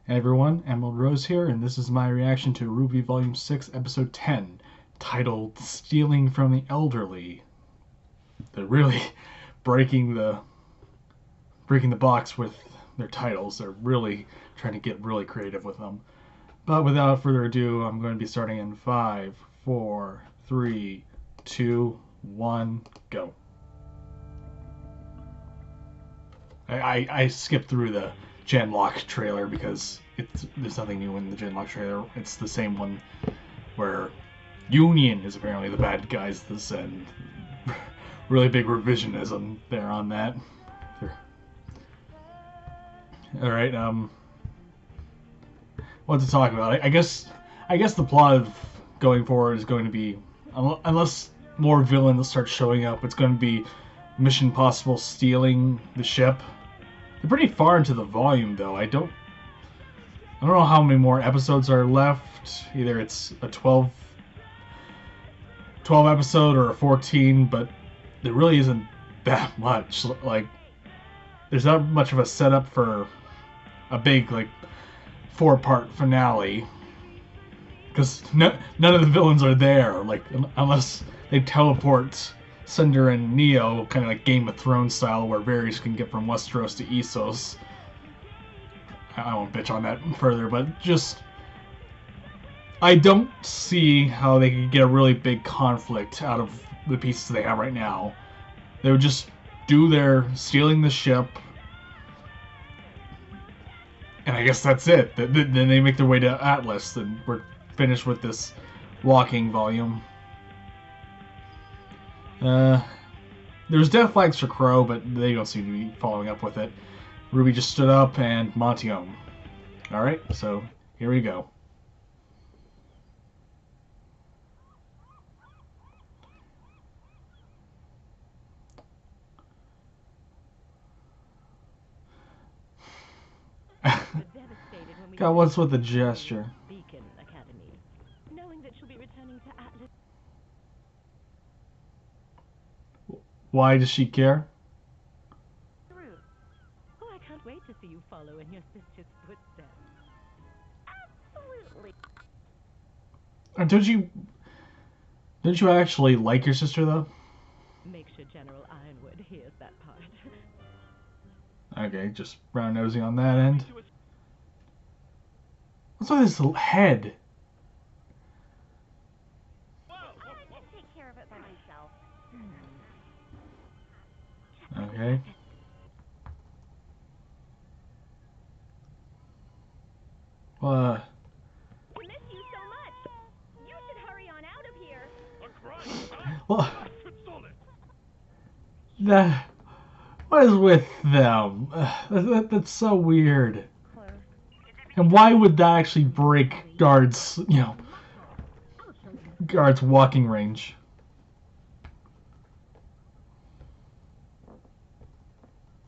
Hey everyone, Emerald Rose here, and this is my reaction to RWBY Volume 6, Episode 10, titled Stealing from the Elderly. They're really breaking the box with their titles. They're really trying to get really creative with them. But without further ado, I'm going to be starting in 5, 4, 3, 2, 1, go. I skipped through the Genlock trailer because there's nothing new in the Genlock trailer. It's the same one where Union is apparently the bad guys this and really big revisionism there on that. Alright, what to talk about? I guess the plot of going forward is going to be, unless more villains start showing up, it's going to be Mechsion Impossible stealing the ship. They're pretty far into the volume, though. I don't know how many more episodes are left. Either it's a 12 episode or a 14, but there really isn't that much. Like, there's not much of a setup for a big, like, 4-part finale. Because none of the villains are there, like, unless they teleport Cinder and Neo, kind of like Game of Thrones style, where Varys can get from Westeros to Essos. I won't bitch on that further, but just, I don't see how they could get a really big conflict out of the pieces they have right now. They would just do their stealing the ship, and I guess that's it. Then they make their way to Atlas, and we're finished with this walking volume. There's death flags for Crow, but they don't seem to be following up with it. RWBY just stood up and Montiome. Alright, so here we go. God, what's with the gesture? Why does she care? Oh, I can't wait to see you follow in your sister's footsteps. Absolutely. Don't you actually like your sister though? Make sure General Ironwood hears that part. Okay, just brown nosing on that end. What's with his head? I can take care of it by myself. Okay. I miss you so much. You should hurry on out of here. Well, what is with them? That's so weird. And why would that actually break guards' walking range?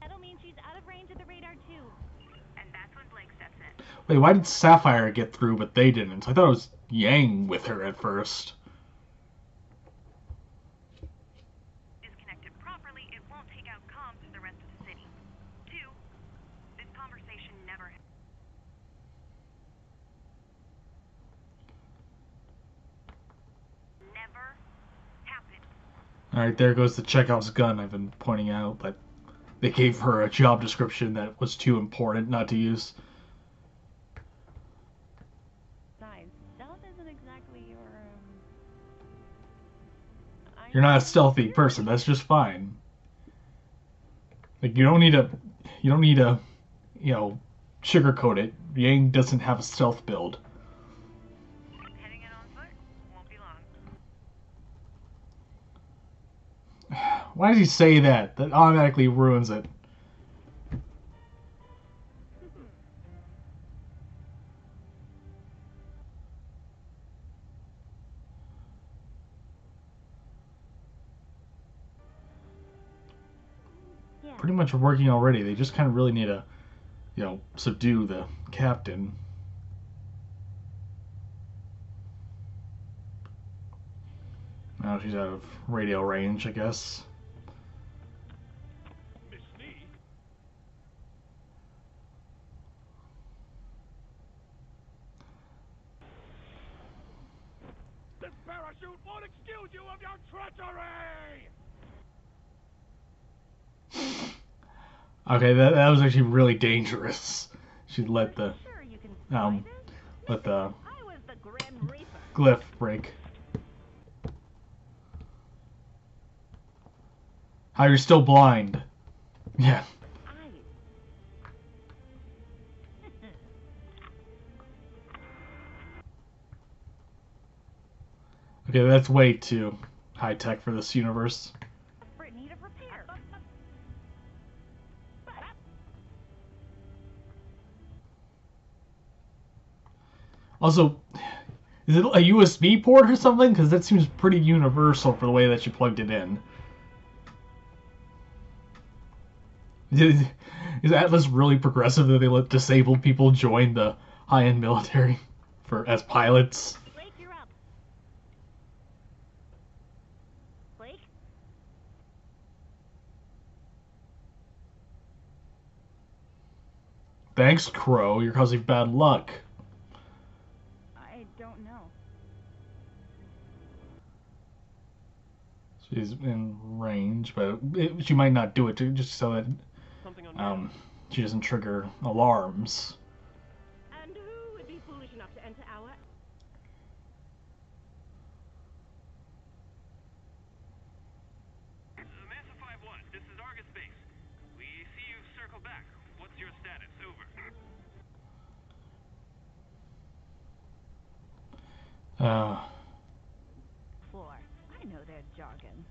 That'll mean she's out of range of the radar too. And that's when Blake steps in. Wait, why did Sapphire get through but they didn't? I thought it was Yang with her at first. Disconnected properly, it won't take out comms for the rest of the city. 2, this conversation never happened. Alright, there goes the Chekhov's gun I've been pointing out, but they gave her a job description that was too important not to use. Stealth isn't exactly your, You're not a stealthy person, that's just fine. Like, you don't need to, sugarcoat it. Yang doesn't have a stealth build. Heading in on foot, won't be long. Why does he say that? That automatically ruins it. Yeah. Pretty much working already. They just kind of really need to, subdue the captain. Now she's out of radio range, I guess. parachute won't excuse you of your treachery! Okay, that was actually really dangerous. She'd let the Sure, you can let the I was the Grim Reaper. glyph break. How you're still blind? Yeah. Okay, that's way too high tech for this universe. For it need of repair. Also, is it a USB port or something? Because that seems pretty universal for the way that you plugged it in. Is Atlas really progressive that they let disabled people join the high-end military as pilots? Blake, you're up. Blake? Thanks, Crow. You're causing bad luck. I don't know. She's in range, but she might not do it just so that she doesn't trigger alarms. And who would be foolish enough to enter our... Mesa 5-1, this is Argus Base. We see you've circled back. What's your status? Over. Floor. I know their jargon.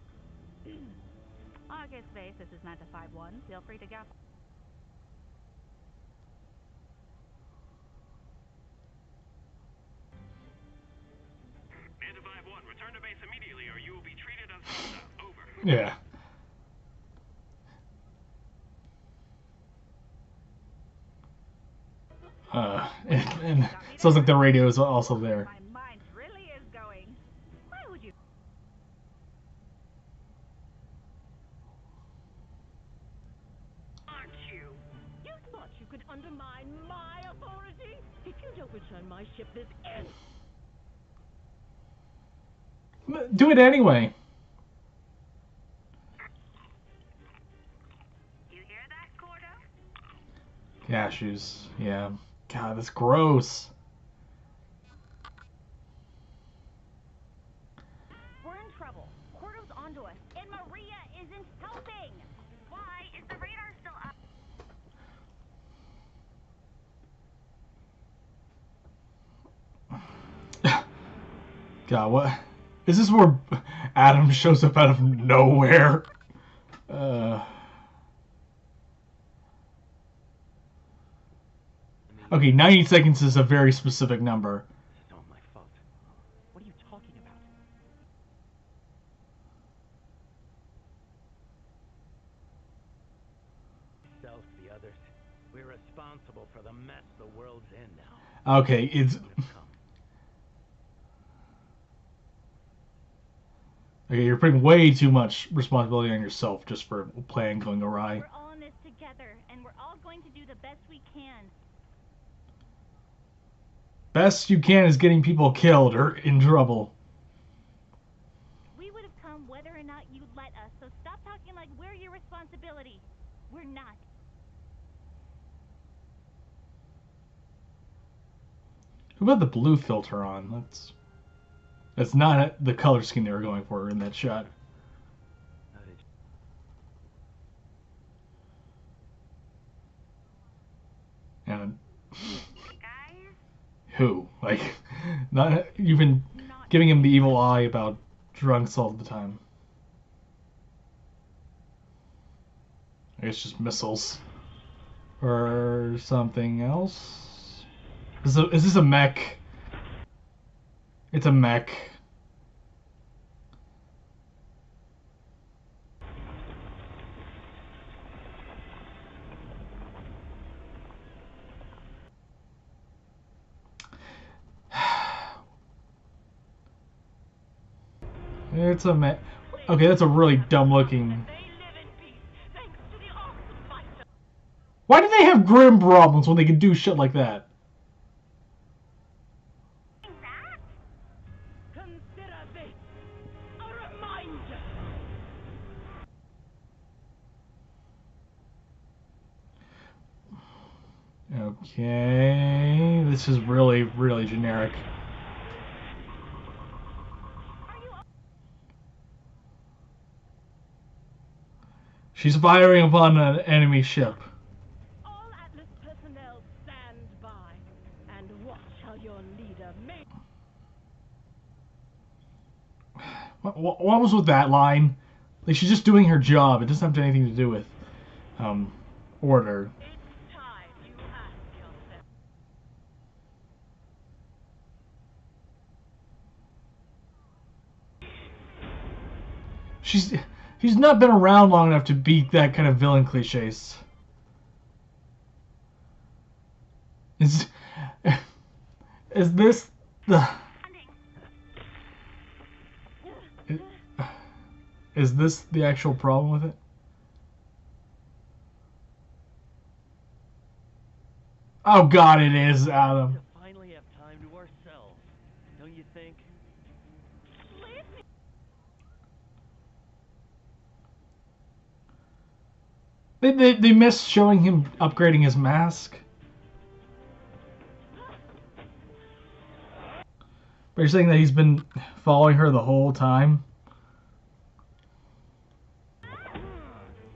August base, this is Manta 5-1. Feel free to go. Manta 5-1, return to base immediately or you will be treated as hostile. Over. Yeah. And it sounds like the radio is also there. My mind really is going. Why would you? Aren't you? You thought you could undermine my authority? If you don't return my ship, this ends. Do it anyway. You hear that, Gordo? Cashews. Yeah. God, that's gross. We're in trouble. Cordo's onto us, and Maria isn't helping. Why is the radar still up? God, what? Is this where Adam shows up out of nowhere? Okay, 90 seconds is a very specific number. It's not my fault. What are you talking about? Self, the others. We're responsible for the mess the world's in now. Okay, it's... Okay, you're putting way too much responsibility on yourself just for a plan going awry. We're all in this together, and we're all going to do the best we can. Best you can is getting people killed or in trouble. We would have come whether or not you let us, so stop talking like we're your responsibility. We're not. Who got the blue filter on? That's not the color scheme they were going for in that shot. And Guys? who? Like, not you've been giving him the evil eye about drunks all the time. I guess just missiles. Or something else? Is this a mech? It's a mech. It's a mech. Okay, that's a really dumb looking... Why do they have grim problems when they can do shit like that? Consider this Okay, this is really, really generic. She's firing upon an enemy ship. All Atlas personnel stand by and watch how your leader may. What was with that line? Like, she's just doing her job. It doesn't have anything to do with order. It's time you ask yourself. He's not been around long enough to beat that kind of villain cliches. Is this the is this the actual problem with it? Oh God, it is, Adam. To finally have time to ourselves, don't you think? They miss showing him upgrading his mask. But you're saying that he's been following her the whole time?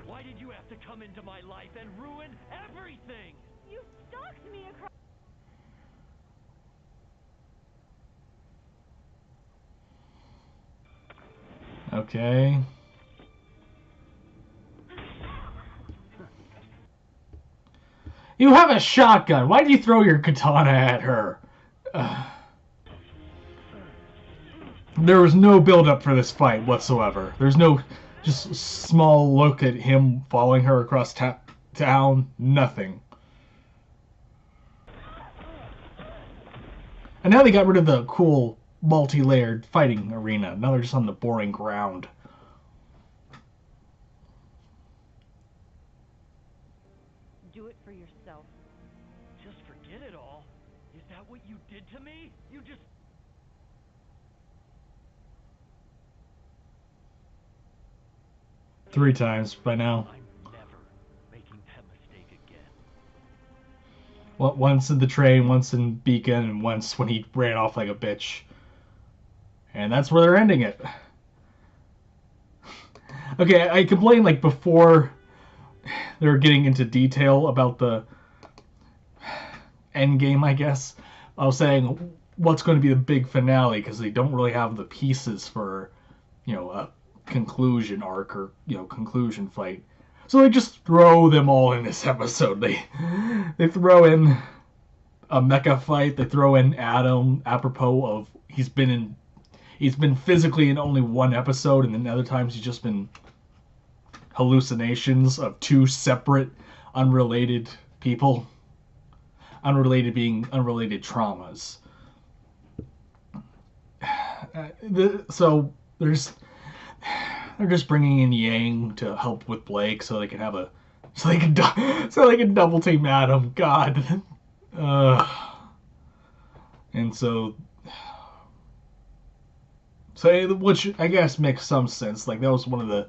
Why did you have to come into my life and ruin everything? You stalked me across. Okay. You have a shotgun. Why did you throw your katana at her? There was no build-up for this fight whatsoever. There's no just small look at him following her across town. Nothing. And now they got rid of the cool multi-layered fighting arena. Now they're just on the boring ground. Do it for yourself. Just forget it all. Is that what you did to me? You just... Three times by now. I'm never making that mistake again. Once in the train, once in Beacon, and once when he ran off like a bitch. And that's where they're ending it. Okay, I complained like before they were getting into detail about the end game, I guess. I was saying what's going to be the big finale because they don't really have the pieces for, you know, a conclusion arc or, you know, conclusion fight. So they just throw them all in this episode. They throw in a mecha fight. They throw in Adam apropos of he's been physically in only one episode, and then other times he's just been hallucinations of two separate, unrelated people. Unrelated being unrelated traumas. So they're just bringing in Yang to help with Blake so they can have so they can double team Adam. God. And so which I guess makes some sense. Like that was one of the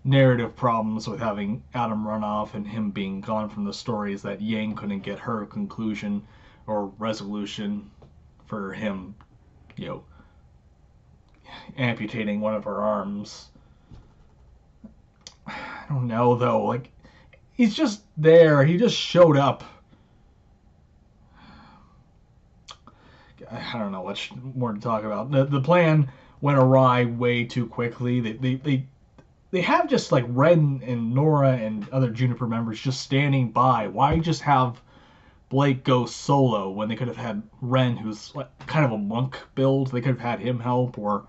narrative problems with having Adam run off and him being gone from the story is that Yang couldn't get her conclusion or resolution for him, you know, amputating one of her arms. I don't know though, like he's just there. He just showed up. I don't know much more to talk about. The plan went awry way too quickly. They have just like Ren and Nora and other Juniper members just standing by. Why just have Blake go solo when they could have had Ren, who's like kind of a monk build? They could have had him help, or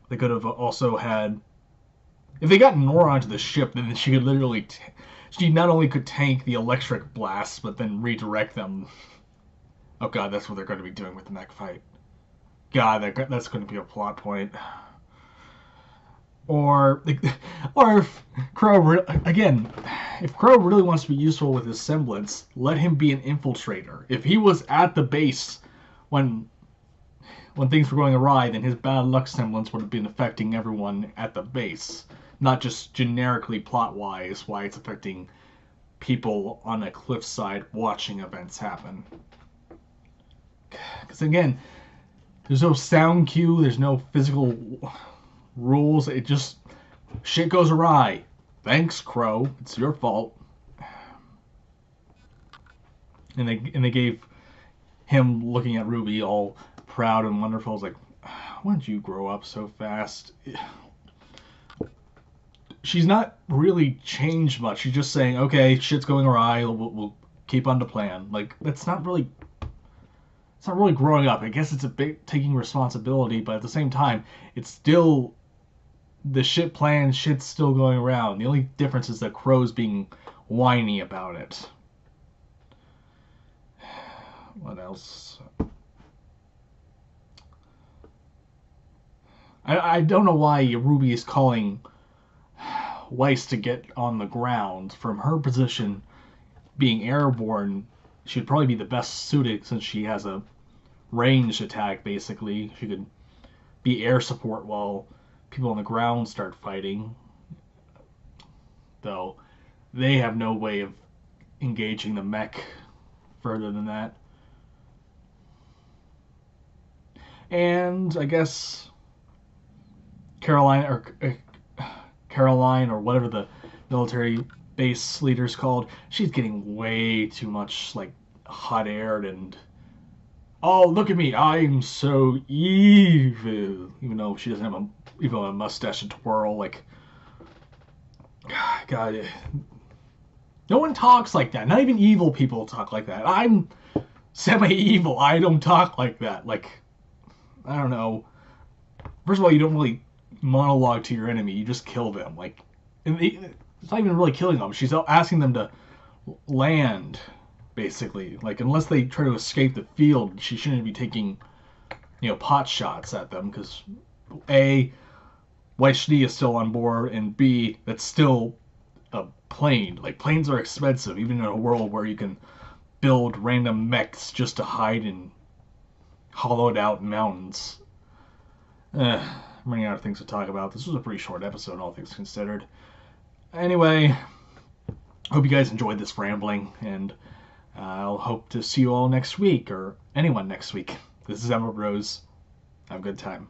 they could have also had. If they got Nora onto the ship, then she could literally. She not only could tank the electric blasts, but then redirect them. Oh god, that's what they're going to be doing with the mech fight. God, that's going to be a plot point. Or if Crow, again, if Crow really wants to be useful with his semblance, let him be an infiltrator. If he was at the base when things were going awry, then his bad luck semblance would have been affecting everyone at the base. Not just generically plot-wise, why it's affecting people on a cliffside watching events happen. Because again, there's no sound cue, there's no physical rules. It just shit goes awry. Thanks, Crow. It's your fault. And they gave him looking at Ruby all proud and wonderful. It's like, why did you grow up so fast? She's not really changed much. She's just saying, okay, shit's going awry. We'll keep on the plan. Like, it's not really growing up. I guess it's a bit taking responsibility, but at the same time, it's still the shit's still going around. The only difference is that Crow's being whiny about it. What else? I don't know why Ruby is calling Weiss to get on the ground. From her position, being airborne, she'd probably be the best suited since she has a ranged attack, basically. She could be air support while people on the ground start fighting. Though, they have no way of engaging the mech further than that. And I guess Caroline or whatever the military base leader's called, she's getting way too much like hot-aired and, oh, look at me, I'm so evil, even though she doesn't have even a mustache and twirl. Like, God, no one talks like that. Not even evil people talk like that. I'm semi-evil. I don't talk like that. Like, I don't know. First of all, you don't really monologue to your enemy. You just kill them. Like, it's not even really killing them. She's asking them to land, basically. Like, unless they try to escape the field, she shouldn't be taking, pot shots at them, because A, Weiss is still on board, and B, that's still a plane. Like, planes are expensive, even in a world where you can build random mechs just to hide in hollowed out mountains. I'm running out of things to talk about. This was a pretty short episode, all things considered. Anyway, hope you guys enjoyed this rambling, and I'll hope to see you all next week, or anyone next week. This is Emma Rose. Have a good time.